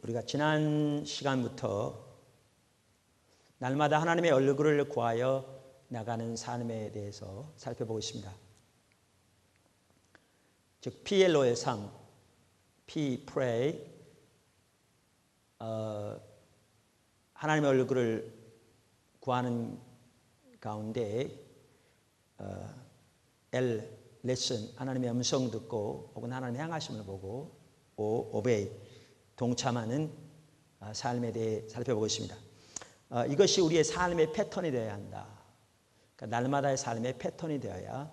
우리가 지난 시간부터 날마다 하나님의 얼굴을 구하여 나가는 삶에 대해서 살펴보고 있습니다. 즉 PLO의 삶, P Pray, 하나님의 얼굴을 구하는 가운데 L Listen, 하나님의 음성 듣고 혹은 하나님의 향하심을 보고 O Obey, 동참하는 삶에 대해 살펴보고 있습니다. 이것이 우리의 삶의 패턴이 되어야 한다. 그러니까 날마다의 삶의 패턴이 되어야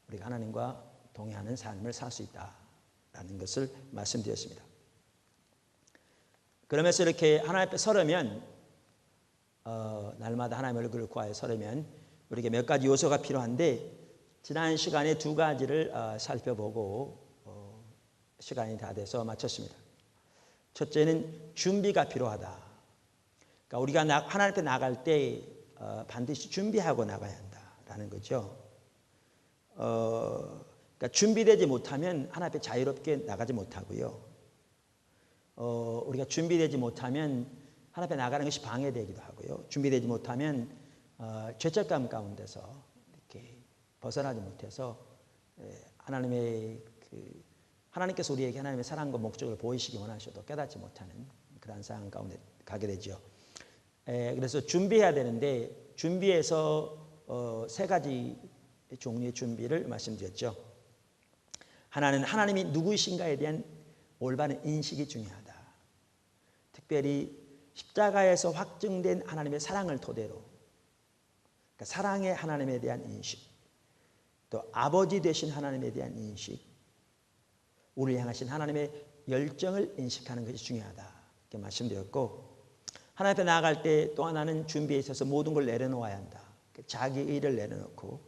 우리가 하나님과 동행하는 삶을 살 수 있다라는 것을 말씀드렸습니다. 그러면서 이렇게 하나님 앞에 서려면 날마다 하나님의 얼굴을 구하여 서려면 우리에게 몇 가지 요소가 필요한데 지난 시간에 두 가지를 살펴보고 시간이 다 돼서 마쳤습니다. 첫째는 준비가 필요하다. 그러니까 우리가 하나님 앞에 나갈 때 반드시 준비하고 나가야 한다라는 거죠. 그러니까 준비되지 못하면 하나님 앞에 자유롭게 나가지 못하고요. 우리가 준비되지 못하면 하나님 앞에 나가는 것이 방해되기도 하고요. 준비되지 못하면 죄책감 가운데서 이렇게 벗어나지 못해서 하나님께서 우리에게 하나님의 사랑과 목적을 보이시기 원하셔도 깨닫지 못하는 그런 상황 가운데 가게 되죠. 그래서 준비해야 되는데 준비해서 세 가지 종류의 준비를 말씀드렸죠. 하나는 하나님이 누구이신가에 대한 올바른 인식이 중요하다. 특별히 십자가에서 확증된 하나님의 사랑을 토대로, 그러니까 사랑의 하나님에 대한 인식, 또 아버지 되신 하나님에 대한 인식, 우리를 향하신 하나님의 열정을 인식하는 것이 중요하다 이렇게 말씀드렸고, 하나님 앞에 나아갈 때 또 하나는 준비에 있어서 모든 걸 내려놓아야 한다. 자기 의를 내려놓고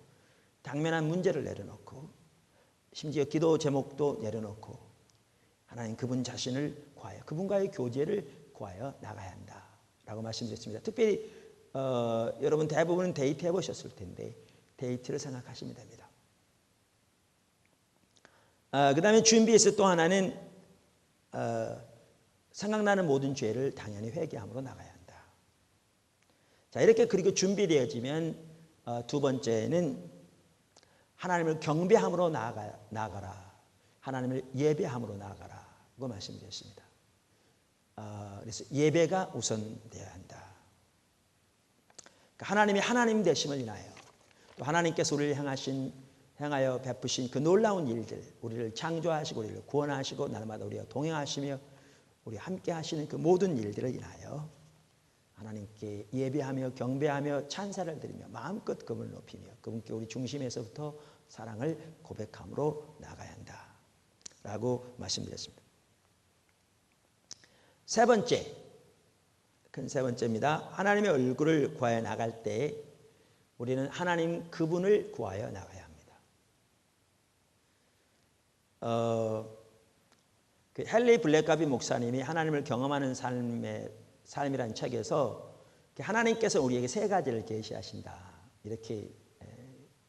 당면한 문제를 내려놓고 심지어 기도 제목도 내려놓고 하나님 그분 자신을 구하여 그분과의 교제를 구하여 나가야 한다라고 말씀드렸습니다. 특별히 여러분 대부분은 데이트 해보셨을 텐데 데이트를 생각하시면 됩니다. 그 다음에 준비에서 또 하나는 생각나는 모든 죄를 당연히 회개함으로 나가야 한다. 자, 이렇게 그리고 준비되어지면 두 번째는 하나님을 경배함으로 나아가라. 하나님을 예배함으로 나아가라고 말씀드렸습니다. 그래서 예배가 우선되어야 한다. 그러니까 하나님이 하나님 되심을 인하여 또 하나님께서 우리를 향하여 베푸신 그 놀라운 일들, 우리를 창조하시고 우리를 구원하시고 날마다 우리와 동행하시며 우리와 함께 하시는 그 모든 일들을 인하여 하나님께 예배하며 경배하며 찬사를 드리며 마음껏 그분을 높이며 그분께 우리 중심에서부터 사랑을 고백함으로 나가야 한다라고 말씀드렸습니다. 세 번째, 큰 세 번째입니다. 하나님의 얼굴을 구하여 나갈 때 우리는 하나님 그분을 구하여 나가야 합니다. 그 헨리 블랙가비 목사님이 하나님을 경험하는 삶이라는 책에서 하나님께서 우리에게 세 가지를 계시하신다 이렇게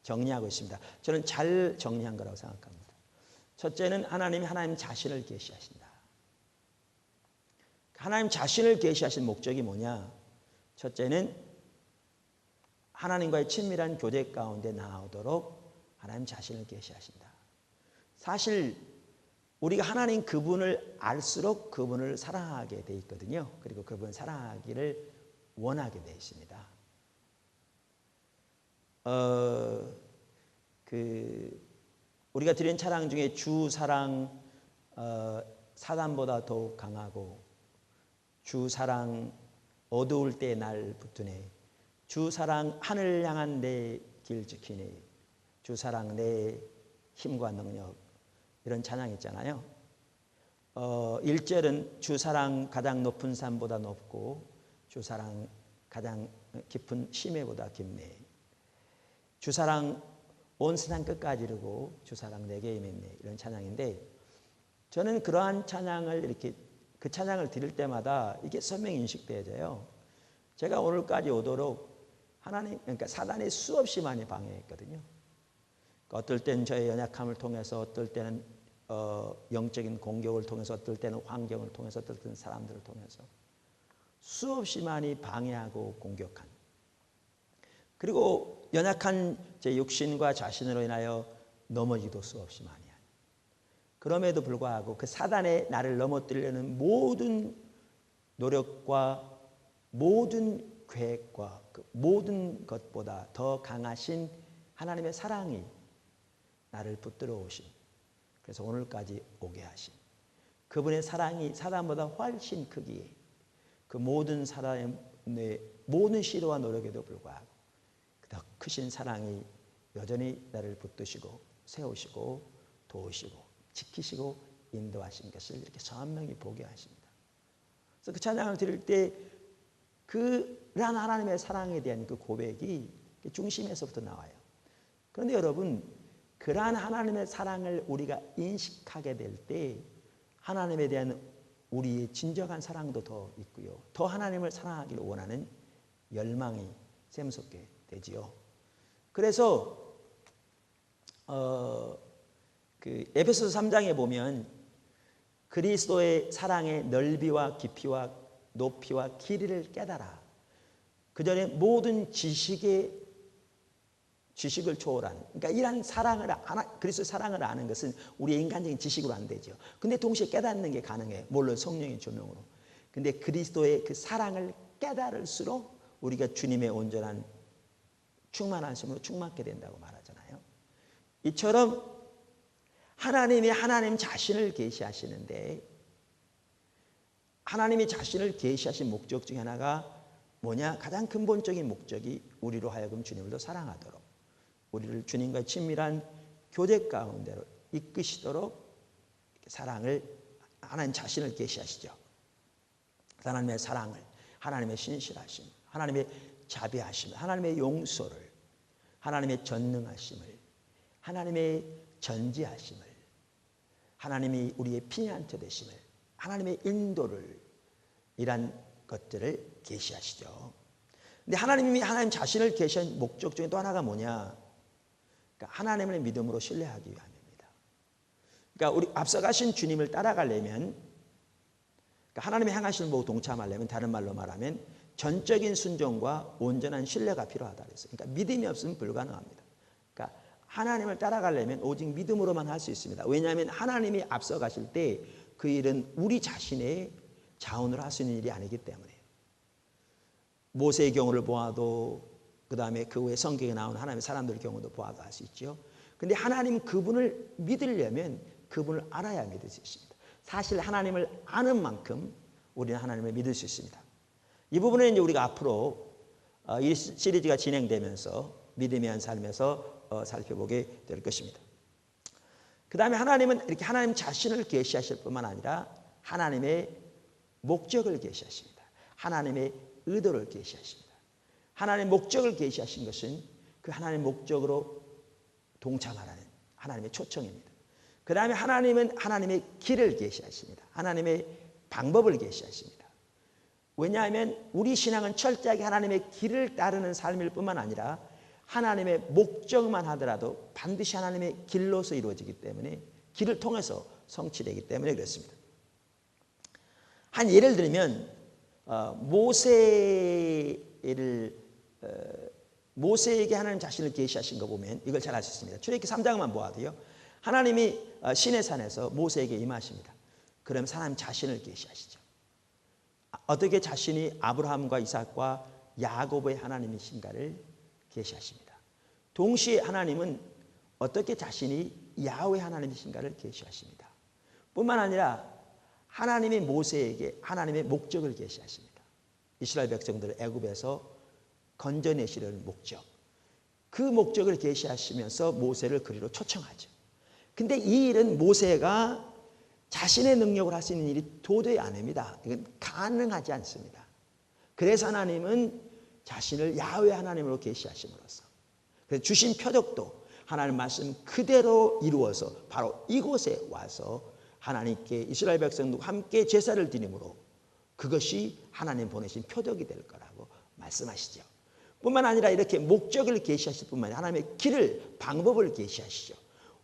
정리하고 있습니다. 저는 잘 정리한 거라고 생각합니다. 첫째는 하나님이 하나님 자신을 계시하신다. 하나님 자신을 계시하신 목적이 뭐냐? 첫째는 하나님과의 친밀한 교제 가운데 나아오도록 하나님 자신을 계시하신다. 사실 우리가 하나님 그분을 알수록 그분을 사랑하게 돼 있거든요. 그리고 그분을 사랑하기를 원하게 돼 있습니다. 우리가 드린 찬양 중에 주 사랑 사단보다 더욱 강하고 주 사랑 어두울 때 날 붙드네 주 사랑 하늘 향한 내 길 지키네 주 사랑 내 힘과 능력 이런 찬양 있잖아요. 1절은 주 사랑 가장 높은 산보다 높고 주 사랑 가장 깊은 심해보다 깊네 주 사랑 온 세상 끝까지 이르고 주 사랑 내게 임했네 이런 찬양인데 저는 그러한 찬양을 이렇게 그 찬양을 들을 때마다 이게 선명히 인식되어져요. 제가 오늘까지 오도록 하나님 그러니까 사단이 수없이 많이 방해했거든요. 어떨 때는 저의 연약함을 통해서 어떨 때는 영적인 공격을 통해서 어떨 때는 환경을 통해서 어떨 때는 사람들을 통해서 수없이 많이 방해하고 공격한, 그리고 연약한 제 육신과 자신으로 인하여 넘어지도 수없이 많이 한, 그럼에도 불구하고 그 사단의 나를 넘어뜨리려는 모든 노력과 모든 계획과 그 모든 것보다 더 강하신 하나님의 사랑이 나를 붙들어 오신, 그래서 오늘까지 오게 하신 그분의 사랑이 사단보다 훨씬 크기에 그 모든 사단의 모든 시도와 노력에도 불구하고 더 크신 사랑이 여전히 나를 붙드시고 세우시고 도우시고 지키시고 인도하신 것을 이렇게 선명히 보게 하십니다. 그래서 그 찬양을 드릴 때 그러한 하나님의 사랑에 대한 그 고백이 중심에서부터 나와요. 그런데 여러분, 그러한 하나님의 사랑을 우리가 인식하게 될 때 하나님에 대한 우리의 진정한 사랑도 더 있고요, 더 하나님을 사랑하기를 원하는 열망이 샘솟게 되지요. 그래서 그 에베소서 3장에 보면 그리스도의 사랑의 넓이와 깊이와 높이와 길이를 깨달아 그 전에 모든 지식을 초월한, 그러니까 이러한 사랑을 그리스도의 사랑을 아는 것은 우리의 인간적인 지식으로 안 되죠. 근데 동시에 깨닫는 게 가능해, 물론 성령의 조명으로. 근데 그리스도의 그 사랑을 깨달을수록 우리가 주님의 온전한 충만하심으로 충만하게 된다고 말하잖아요. 이처럼 하나님이 하나님 자신을 계시하시는데, 하나님이 자신을 계시하신 목적 중에 하나가 뭐냐? 가장 근본적인 목적이 우리로 하여금 주님을 더 사랑하도록, 우리를 주님과 친밀한 교제 가운데로 이끄시도록 사랑을, 하나님 자신을 계시하시죠. 하나님의 사랑을, 하나님의 신실하심, 하나님의 자비하심, 하나님의 용서를, 하나님의 전능하심을, 하나님의 전지하심을, 하나님이 우리의 피난처 되심을, 하나님의 인도를, 이란 것들을 계시하시죠. 근데 하나님이 하나님 자신을 계시한 목적 중에 또 하나가 뭐냐? 그러니까 하나님을 믿음으로 신뢰하기 위함입니다. 그러니까 우리 앞서가신 주님을 따라가려면, 그러니까 하나님의 행하심을 보고 동참하려면, 다른 말로 말하면 전적인 순종과 온전한 신뢰가 필요하다 그랬어요. 그러니까 믿음이 없으면 불가능합니다. 그러니까 하나님을 따라가려면 오직 믿음으로만 할 수 있습니다. 왜냐하면 하나님이 앞서가실 때 그 일은 우리 자신의 자원으로 할 수 있는 일이 아니기 때문에. 모세의 경우를 보아도, 그 다음에 그 후에 성경에 나오는 하나님의 사람들의 경우도 보아도 할 수 있죠. 그런데 하나님 그분을 믿으려면 그분을 알아야 믿을 수 있습니다. 사실 하나님을 아는 만큼 우리는 하나님을 믿을 수 있습니다. 이 부분은 이제 우리가 앞으로 이 시리즈가 진행되면서 믿음에 대한 삶에서 살펴보게 될 것입니다. 그 다음에 하나님은 이렇게 하나님 자신을 계시하실 뿐만 아니라 하나님의 목적을 계시하십니다. 하나님의 의도를 계시하십니다. 하나님의 목적을 계시하신 것은 그 하나님의 목적으로 동참하라는 하나님의 초청입니다. 그 다음에 하나님은 하나님의 길을 계시하십니다. 하나님의 방법을 계시하십니다. 왜냐하면 우리 신앙은 철저하게 하나님의 길을 따르는 삶일 뿐만 아니라 하나님의 목적만 하더라도 반드시 하나님의 길로서 이루어지기 때문에, 길을 통해서 성취되기 때문에 그렇습니다. 한 예를 들면 모세에게 하나님 자신을 계시하신 거 보면 이걸 잘 알 수 있습니다. 출애굽기 3장만 보아도요, 하나님이 시내산에서 모세에게 임하십니다. 그럼 하나님 자신을 계시하시죠. 어떻게 자신이 아브라함과 이삭과 야곱의 하나님이신가를 계시하십니다. 동시에 하나님은 어떻게 자신이 야훼 하나님이신가를 계시하십니다. 뿐만 아니라 하나님이 모세에게 하나님의 목적을 계시하십니다. 이스라엘 백성들을 애굽에서 건져내시려는 목적, 그 목적을 계시하시면서 모세를 그리로 초청하죠. 근데 이 일은 모세가 자신의 능력으로 할 수 있는 일이 도저히 아닙니다. 이건 가능하지 않습니다. 그래서 하나님은 자신을 야훼 하나님으로 계시하심으로써, 그래서 주신 표적도 하나님 말씀 그대로 이루어서 바로 이곳에 와서 하나님께 이스라엘 백성들과 함께 제사를 드림으로 그것이 하나님 보내신 표적이 될 거라고 말씀하시죠. 뿐만 아니라 이렇게 목적을 계시하실 뿐만 아니라 하나님의 길을, 방법을 계시하시죠.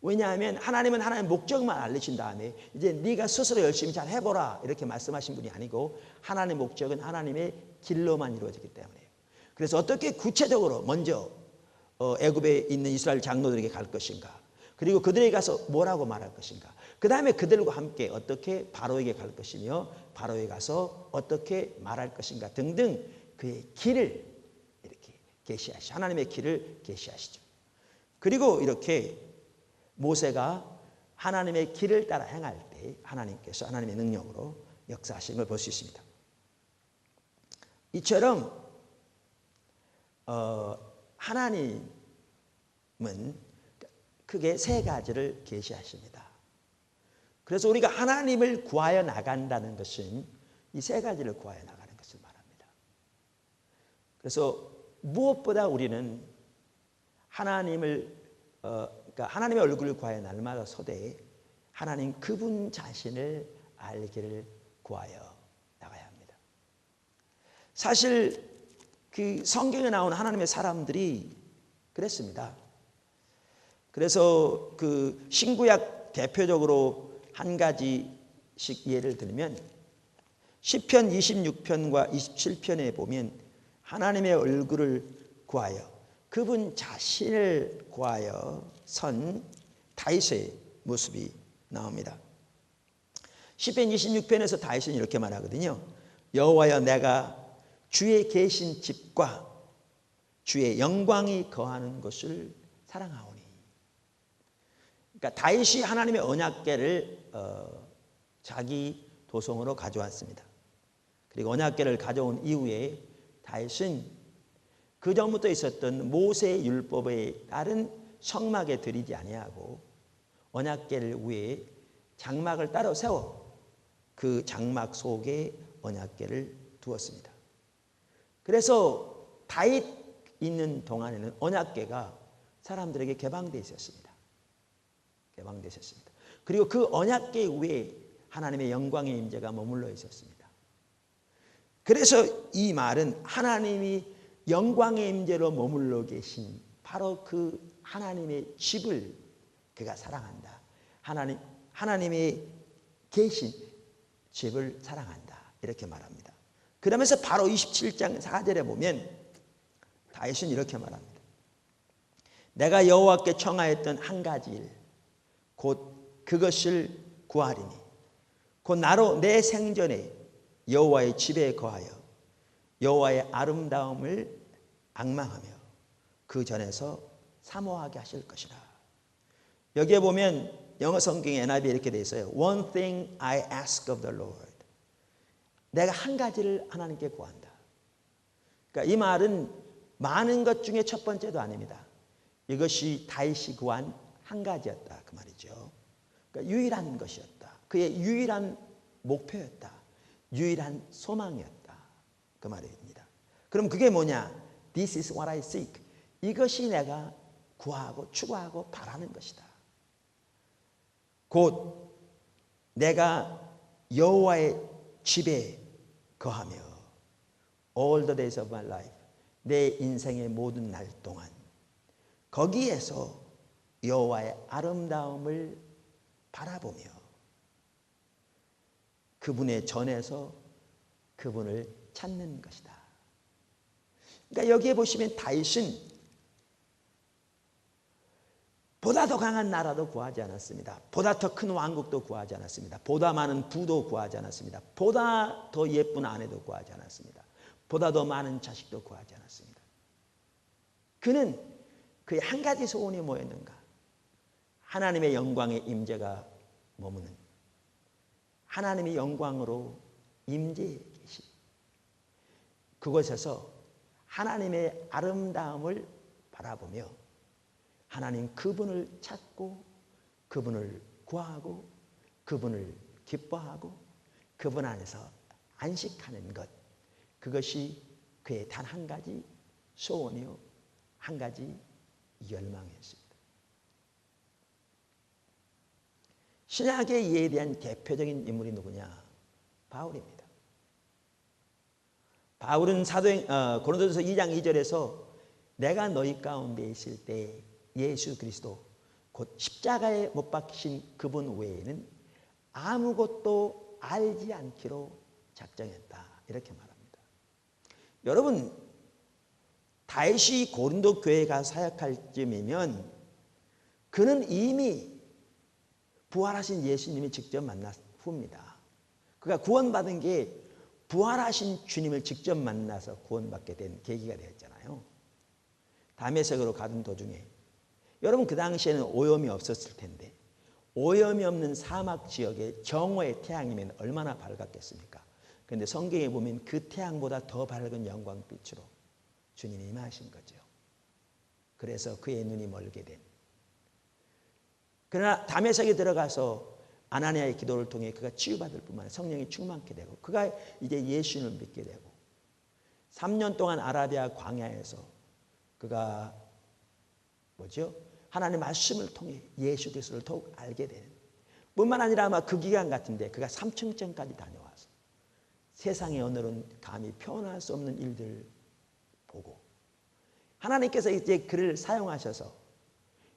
왜냐하면 하나님은 하나님의 목적만 알리신 다음에 이제 네가 스스로 열심히 잘 해보라 이렇게 말씀하신 분이 아니고 하나님의 목적은 하나님의 길로만 이루어지기 때문에요. 그래서 어떻게 구체적으로 먼저 애굽에 있는 이스라엘 장로들에게 갈 것인가, 그리고 그들에게 가서 뭐라고 말할 것인가, 그 다음에 그들과 함께 어떻게 바로에게 갈 것이며 바로에 가서 어떻게 말할 것인가 등등 그의 길을 이렇게 계시하시죠. 하나님의 길을 계시하시죠. 그리고 이렇게 모세가 하나님의 길을 따라 행할 때 하나님께서 하나님의 능력으로 역사하시는 걸 볼 수 있습니다. 이처럼 하나님은 크게 세 가지를 계시하십니다. 그래서 우리가 하나님을 구하여 나간다는 것은 이 세 가지를 구하여 나가는 것을 말합니다. 그래서 무엇보다 우리는 그러니까 하나님의 얼굴을 구하여 날마다 서되 하나님 그분 자신을 알기를 구하여 나가야 합니다. 사실 그 성경에 나온 하나님의 사람들이 그랬습니다. 그래서 그 신구약 대표적으로 한 가지씩 예를 들면 시편 26편과 27편에 보면 하나님의 얼굴을 구하여 그분 자신을 구하여 선 다윗의 모습이 나옵니다. 시편 26편에서 다윗은 이렇게 말하거든요. 여호와여 내가 주의 계신 집과 주의 영광이 거하는 곳을 사랑하오니. 그러니까 다윗이 하나님의 언약궤를 자기 도성으로 가져왔습니다. 그리고 언약궤를 가져온 이후에 다윗은 그 전부터 있었던 모세의 율법에 따른 성막에 들이지 아니하고 언약궤를 위에 장막을 따로 세워 그 장막 속에 언약궤를 두었습니다. 그래서 다윗 있는 동안에는 언약궤가 사람들에게 개방되어 있었습니다. 개방되어 있었습니다. 그리고 그 언약궤 위에 하나님의 영광의 임재가 머물러 있었습니다. 그래서 이 말은 하나님이 영광의 임재로 머물러 계신 바로 그 하나님의 집을 그가 사랑한다. 하나님의 계신 집을 사랑한다. 이렇게 말합니다. 그러면서 바로 27장 4절에 보면 다윗은 이렇게 말합니다. 내가 여호와께 청하였던 한 가지 일 곧 그것을 구하리니 곧 나로 내 생전에 여호와의 집에 거하여 여호와의 아름다움을 앙망하며 그 전에서 사모하게 하실 것이라. 여기에 보면 영어 성경에 NIV 이렇게 되어 있어요. One thing I ask of the Lord. 내가 한 가지를 하나님께 구한다. 그러니까 이 말은 많은 것 중에 첫 번째도 아닙니다. 이것이 다윗이 구한 한 가지였다 그 말이죠. 그러니까 유일한 것이었다. 그의 유일한 목표였다. 유일한 소망이었다 그 말입니다. 그럼 그게 뭐냐? This is what I seek. 이것이 내가 구하고 추구하고 바라는 것이다. 곧 내가 여호와의 집에 거하며 all the days of my life 내 인생의 모든 날 동안 거기에서 여호와의 아름다움을 바라보며 그분의 전에서 그분을 찾는 것이다. 그러니까 여기에 보시면 다윗은 보다 더 강한 나라도 구하지 않았습니다. 보다 더 큰 왕국도 구하지 않았습니다. 보다 많은 부도 구하지 않았습니다. 보다 더 예쁜 아내도 구하지 않았습니다. 보다 더 많은 자식도 구하지 않았습니다. 그는 그의 한 가지 소원이 뭐였는가? 하나님의 영광의 임재가 머무는 하나님의 영광으로 임재해 계신 그곳에서 하나님의 아름다움을 바라보며 하나님 그분을 찾고 그분을 구하고 그분을 기뻐하고 그분 안에서 안식하는 것, 그것이 그의 단 한 가지 소원이요 한 가지 열망이었습니다. 신약의 이해에 대한 대표적인 인물이 누구냐? 바울입니다. 바울은 고린도전서 2장 2절에서 내가 너희 가운데 있을 때 예수 그리스도 곧 십자가에 못 박히신 그분 외에는 아무것도 알지 않기로 작정했다. 이렇게 말합니다. 여러분, 다윗이 고린도 교회에 가서 사역할 쯤이면 그는 이미 부활하신 예수님이 직접 만났 후입니다. 그가 구원받은 게 부활하신 주님을 직접 만나서 구원받게 된 계기가 되었잖아요. 다메섹으로 가던 도중에 여러분 그 당시에는 오염이 없었을 텐데 오염이 없는 사막 지역에 정오의 태양이면 얼마나 밝았겠습니까? 그런데 성경에 보면 그 태양보다 더 밝은 영광빛으로 주님이 임하신 거죠. 그래서 그의 눈이 멀게 된. 그러나 다메섹에 들어가서 아나니아의 기도를 통해 그가 치유받을 뿐만 아니라 성령이 충만케 되고 그가 이제 예수님을 믿게 되고 3년 동안 아라비아 광야에서 그가 하나님의 말씀을 통해 예수 그리스도를 더욱 알게 되는 뿐만 아니라 아마 그 기간 같은데 그가 삼층전까지 다녀와서 세상의 오늘은 감히 표현할 수 없는 일들을 보고 하나님께서 이제 그를 사용하셔서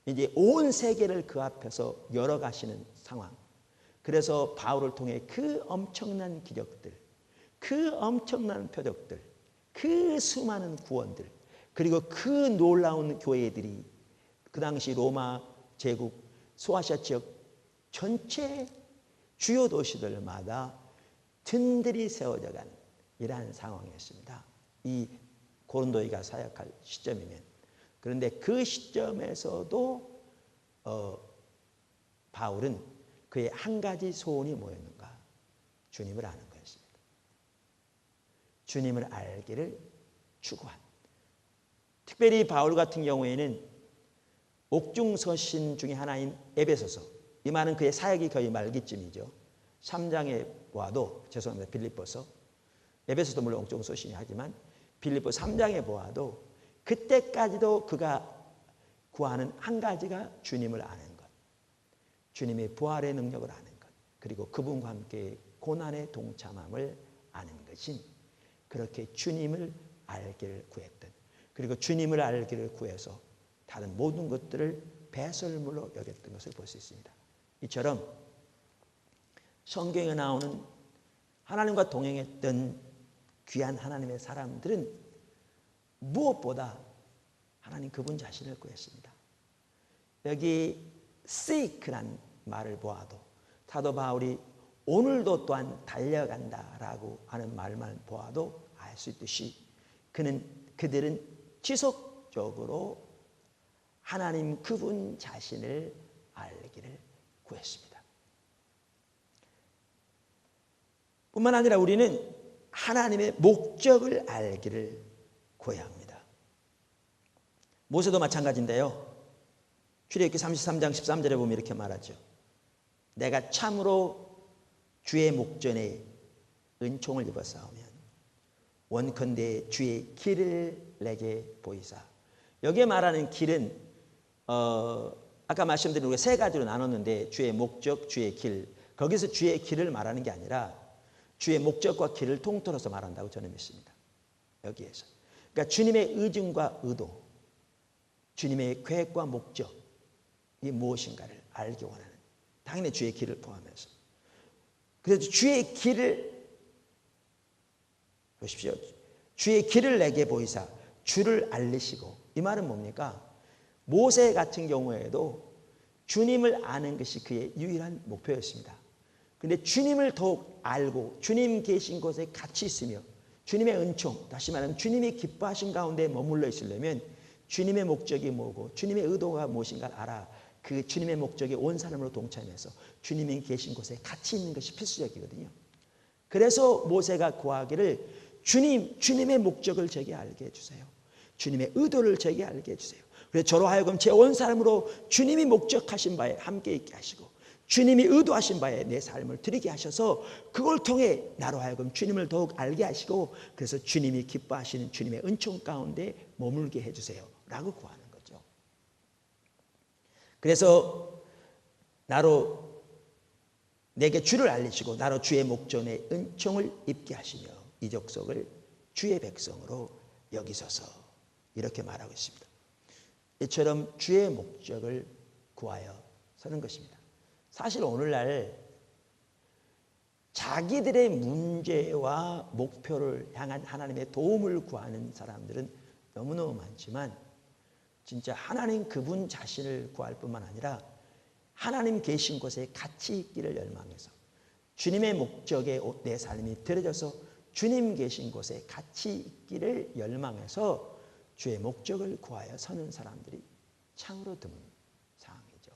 이제 온 세계를 그 앞에서 열어가시는 상황. 그래서 바울을 통해 그 엄청난 기적들, 그 엄청난 표적들, 그 수많은 구원들, 그리고 그 놀라운 교회들이 그 당시 로마 제국 소아시아 지역 전체 주요 도시들마다 든든히 세워져간 이러한 상황이었습니다. 이 고린도에가 사역할 시점이면. 그런데 그 시점에서도 바울은 그의 한 가지 소원이 뭐였는가? 주님을 아는 것이었습니다. 주님을 알기를 추구한. 특별히 바울 같은 경우에는 옥중서신 중에 하나인 에베소서, 이 말은 그의 사역이 거의 말기쯤이죠. 3장에 보아도, 죄송합니다, 빌립보서, 에베소도 물론 옥중서신이 하지만 빌립보 3장에 보아도 그때까지도 그가 구하는 한 가지가 주님을 아는 것, 주님의 부활의 능력을 아는 것, 그리고 그분과 함께 고난의 동참함을 아는 것인, 그렇게 주님을 알기를 구했던, 그리고 주님을 알기를 구해서 다른 모든 것들을 배설물로 여겼던 것을 볼 수 있습니다. 이처럼 성경에 나오는 하나님과 동행했던 귀한 하나님의 사람들은 무엇보다 하나님 그분 자신을 구했습니다. 여기 seek란 말을 보아도 사도 바울이 오늘도 또한 달려간다라고 하는 말만 보아도 알 수 있듯이 그들은 지속적으로 하나님 그분 자신을 알기를 구했습니다. 뿐만 아니라 우리는 하나님의 목적을 알기를 구해야 합니다. 모세도 마찬가지인데요. 출애굽기 33장 13절에 보면 이렇게 말하죠. 내가 참으로 주의 목전에 은총을 입었사오면 원컨대 주의 길을 내게 보이사. 여기에 말하는 길은 아까 말씀드린 우리가 세 가지로 나눴는데 주의 목적, 주의 길. 거기서 주의 길을 말하는 게 아니라 주의 목적과 길을 통틀어서 말한다고 저는 믿습니다. 여기에서. 그러니까 주님의 의중과 의도, 주님의 계획과 목적이 무엇인가를 알기 원하는, 당연히 주의 길을 포함해서. 그래서 주의 길을 보십시오. 주의 길을 내게 보이사 주를 알리시고. 이 말은 뭡니까? 모세 같은 경우에도 주님을 아는 것이 그의 유일한 목표였습니다. 그런데 주님을 더욱 알고 주님 계신 곳에 같이 있으며 주님의 은총, 다시 말하면 주님이 기뻐하신 가운데 머물러 있으려면 주님의 목적이 뭐고 주님의 의도가 무엇인가를 알아 그 주님의 목적에 온 사람으로 동참해서 주님이 계신 곳에 같이 있는 것이 필수적이거든요. 그래서 모세가 구하기를 주님의 목적을 제게 알게 해주세요. 주님의 의도를 제게 알게 해주세요. 그래서 저로 하여금 제 온 사람으로 주님이 목적하신 바에 함께 있게 하시고 주님이 의도하신 바에 내 삶을 드리게 하셔서 그걸 통해 나로 하여금 주님을 더욱 알게 하시고 그래서 주님이 기뻐하시는 주님의 은총 가운데 머물게 해주세요 라고 구하는 거죠. 그래서 나로 내게 주를 알리시고 나로 주의 목전에 은총을 입게 하시며 이 족속을 주의 백성으로 여기소서 이렇게 말하고 있습니다. 이처럼 주의 목적을 구하여 서는 것입니다. 사실 오늘날 자기들의 문제와 목표를 향한 하나님의 도움을 구하는 사람들은 너무너무 많지만 진짜 하나님 그분 자신을 구할 뿐만 아니라 하나님 계신 곳에 같이 있기를 열망해서 주님의 목적에 내 삶이 들여져서 주님 계신 곳에 같이 있기를 열망해서 주의 목적을 구하여 서는 사람들이 참으로 드문 상황이죠.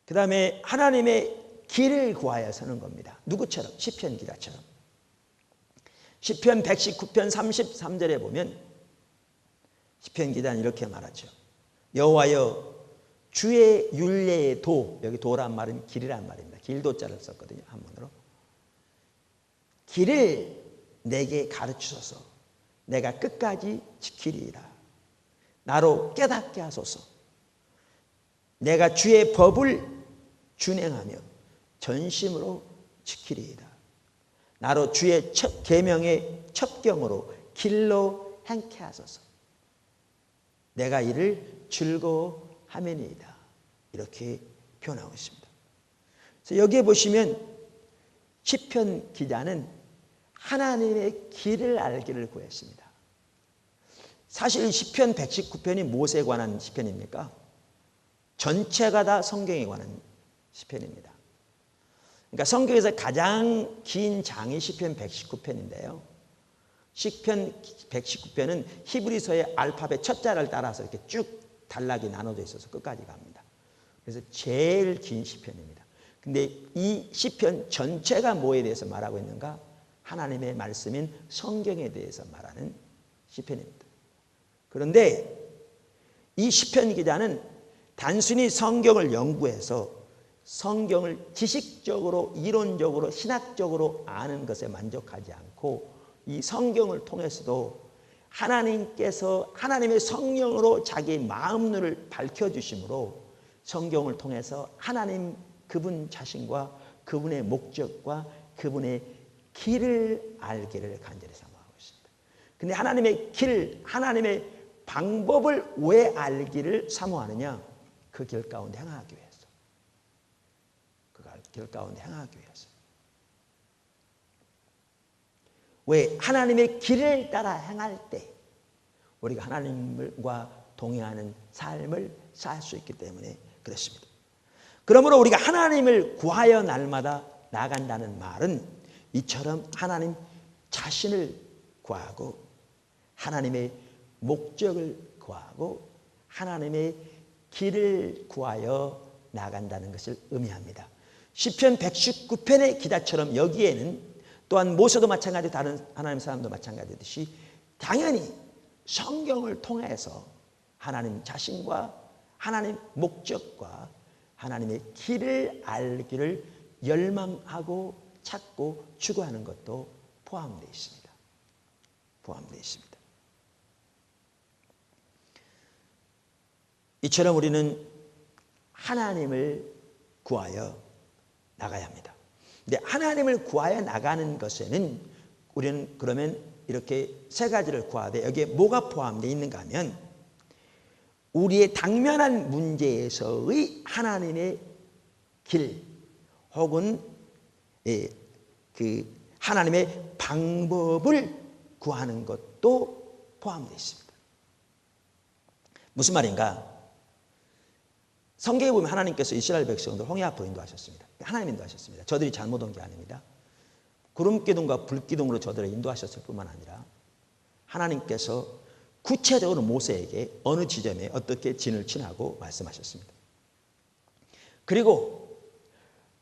그 다음에 하나님의 길을 구하여 서는 겁니다. 누구처럼? 시편 기자처럼. 시편 119편 33절에 보면 시편 기자는 이렇게 말하죠. 여호와여 주의 율례의 도, 여기 도란 말은 길이란 말입니다. 길도자를 썼거든요, 한문으로. 길을 내게 가르치소서. 내가 끝까지 지키리이다. 나로 깨닫게 하소서. 내가 주의 법을 준행하며 전심으로 지키리이다. 나로 주의 계명의 첩경으로 길로 행케 하소서. 내가 이를 즐거워하매니이다. 이렇게 표현하고 있습니다. 그래서 여기에 보시면 시편 기자는 하나님의 길을 알기를 구했습니다. 사실 시편 119편이 무엇에 관한 시편입니까? 전체가 다 성경에 관한 시편입니다. 그러니까 성경에서 가장 긴 장이 시편 119편인데요. 시편 119편은 히브리서의 알파벳 첫 자를 따라서 이렇게 쭉 단락이 나눠져 있어서 끝까지 갑니다. 그래서 제일 긴 시편입니다. 근데 이 시편 전체가 뭐에 대해서 말하고 있는가? 하나님의 말씀인 성경에 대해서 말하는 시편입니다. 그런데 이 시편 기자는 단순히 성경을 연구해서 성경을 지식적으로, 이론적으로, 신학적으로 아는 것에 만족하지 않고 이 성경을 통해서도 하나님께서 하나님의 성령으로 자기 마음눈을 밝혀주심으로 성경을 통해서 하나님 그분 자신과 그분의 목적과 그분의 길을 알기를 간절히 사모하고 있습니다. 근데 하나님의 길, 하나님의 방법을 왜 알기를 사모하느냐? 그 길 가운데 행하기 위해서. 그 길 가운데 행하기 위해서. 왜? 하나님의 길을 따라 행할 때 우리가 하나님과 동행하는 삶을 살 수 있기 때문에 그렇습니다. 그러므로 우리가 하나님을 구하여 날마다 나간다는 말은 이처럼 하나님 자신을 구하고 하나님의 목적을 구하고 하나님의 길을 구하여 나간다는 것을 의미합니다. 시편 119편의 기자처럼 여기에는 또한 모세도 마찬가지 다른 하나님 사람도 마찬가지듯이 당연히 성경을 통해서 하나님 자신과 하나님 목적과 하나님의 길을 알기를 열망하고 찾고 추구하는 것도 포함되어 있습니다. 포함되어 있습니다. 이처럼 우리는 하나님을 구하여 나가야 합니다. 근데 하나님을 구하여 나가는 것에는 우리는 그러면 이렇게 세 가지를 구하되 여기에 뭐가 포함되어 있는가 하면 우리의 당면한 문제에서의 하나님의 길 혹은 그 하나님의 방법을 구하는 것도 포함되어 있습니다. 무슨 말인가? 성경에 보면 하나님께서 이스라엘 백성들 홍해 앞으로 인도하셨습니다. 하나님 인도하셨습니다. 저들이 잘못 온 게 아닙니다. 구름기둥과 불기둥으로 저들을 인도하셨을 뿐만 아니라 하나님께서 구체적으로 모세에게 어느 지점에 어떻게 진을 치라고 말씀하셨습니다. 그리고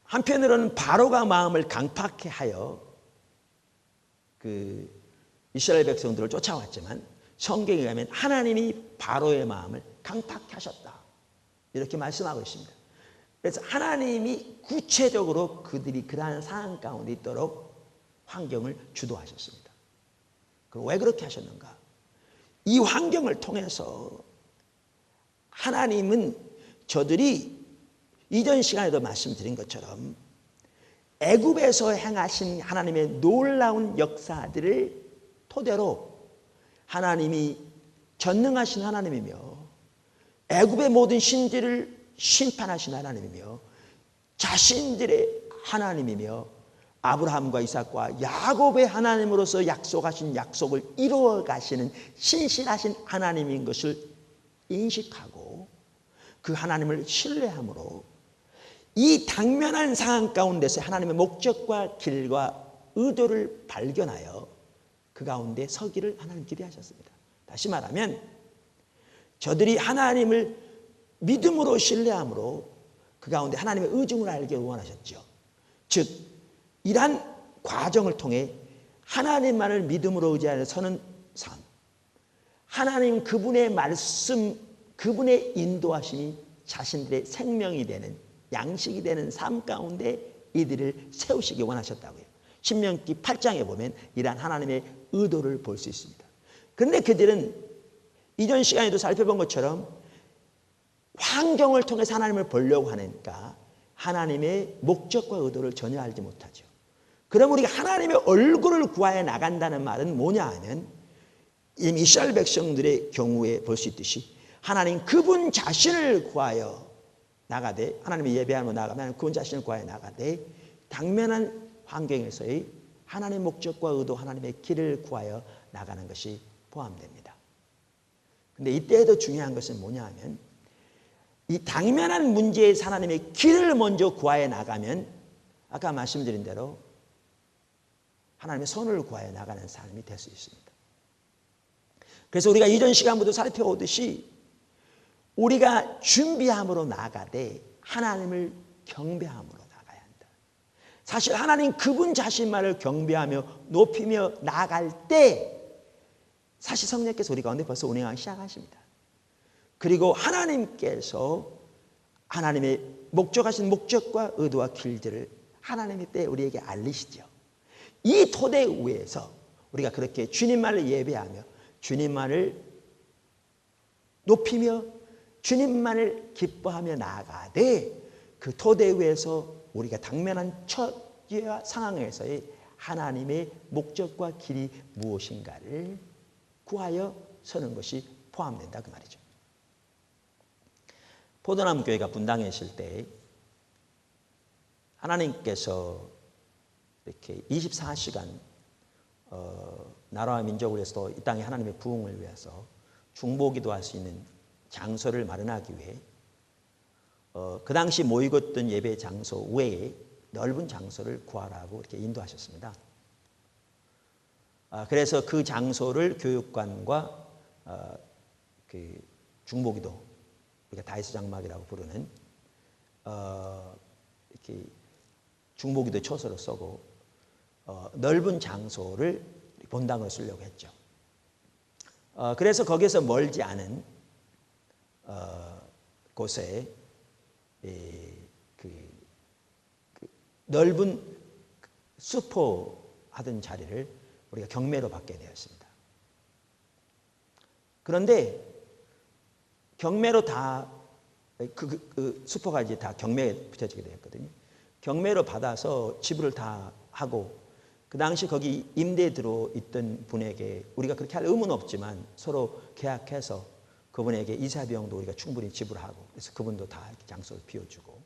한편으로는 바로가 마음을 강팍해 하여 그 이스라엘 백성들을 쫓아왔지만 성경에 가면 하나님이 바로의 마음을 강팍해 하셨다. 이렇게 말씀하고 있습니다. 그래서 하나님이 구체적으로 그들이 그러한 상황 가운데 있도록 환경을 주도하셨습니다. 그럼 왜 그렇게 하셨는가? 이 환경을 통해서 하나님은 저들이 이전 시간에도 말씀드린 것처럼 애굽에서 행하신 하나님의 놀라운 역사들을 토대로 하나님이 전능하신 하나님이며 애굽의 모든 신들을 심판하신 하나님이며 자신들의 하나님이며 아브라함과 이삭과 야곱의 하나님으로서 약속하신 약속을 이루어 가시는 신실하신 하나님인 것을 인식하고 그 하나님을 신뢰함으로 이 당면한 상황 가운데서 하나님의 목적과 길과 의도를 발견하여 그 가운데 서기를 하나님 기대하셨습니다. 다시 말하면 저들이 하나님을 믿음으로 신뢰함으로 그 가운데 하나님의 의중을 알기를 원하셨죠. 즉 이러한 과정을 통해 하나님만을 믿음으로 의지하여 서는 삶, 하나님 그분의 말씀, 그분의 인도하심이 자신들의 생명이 되는, 양식이 되는 삶 가운데 이들을 세우시기 원하셨다고요. 신명기 8장에 보면 이러한 하나님의 의도를 볼 수 있습니다. 그런데 그들은 이전 시간에도 살펴본 것처럼 환경을 통해서 하나님을 보려고 하니까 하나님의 목적과 의도를 전혀 알지 못하죠. 그럼 우리가 하나님의 얼굴을 구하여 나간다는 말은 뭐냐 하면 이미 이스라엘 백성들의 경우에 볼 수 있듯이 하나님 그분 자신을 구하여 나가되, 하나님의 예배하며 나가면 그분 자신을 구하여 나가되 당면한 환경에서의 하나님의 목적과 의도, 하나님의 길을 구하여 나가는 것이 포함됩니다. 그런데 이때에도 중요한 것은 뭐냐 하면 이 당면한 문제에서 하나님의 길을 먼저 구하여 나가면 아까 말씀드린 대로 하나님의 선을 구하여 나가는 삶이 될 수 있습니다. 그래서 우리가 이전 시간부터 살펴오듯이 우리가 준비함으로 나가되 하나님을 경배함으로 나가야 한다. 사실 하나님 그분 자신만을 경배하며 높이며 나갈 때 사실 성령께서 우리 가운데 벌써 운행하기 시작하십니다. 그리고 하나님께서 하나님의 목적하신 목적과 의도와 길들을 하나님의 때 우리에게 알리시죠. 이 토대 위에서 우리가 그렇게 주님만을 예배하며 주님만을 높이며 주님만을 기뻐하며 나아가되 그 토대 위에서 우리가 당면한 처지와 상황에서의 하나님의 목적과 길이 무엇인가를 구하여 서는 것이 포함된다 그 말이죠. 포도나무 교회가 분당했을 때 하나님께서 이렇게 24시간 나라와 민족을 위해서 이 땅에 하나님의 부흥을 위해서 중보기도할 수 있는 장소를 마련하기 위해 그 당시 모이고 있던 예배 장소 외에 넓은 장소를 구하라고 이렇게 인도하셨습니다. 그래서 그 장소를 교육관과 그 중보기도, 우리가 다이스 장막이라고 부르는 이렇게 중보기도 초소를 쓰고 넓은 장소를 본당으로 쓰려고 했죠. 그래서 거기에서 멀지 않은 곳에 그 넓은 수포하던 자리를 우리가 경매로 받게 되었습니다. 그런데 경매로 다 그 수포가 이제 다 경매에 붙여지게 되었거든요. 경매로 받아서 지불을 다 하고 그 당시 거기 임대에 들어있던 분에게 우리가 그렇게 할 의무는 없지만 서로 계약해서 그분에게 이사 비용도 우리가 충분히 지불하고 그래서 그분도 다 장소를 비워주고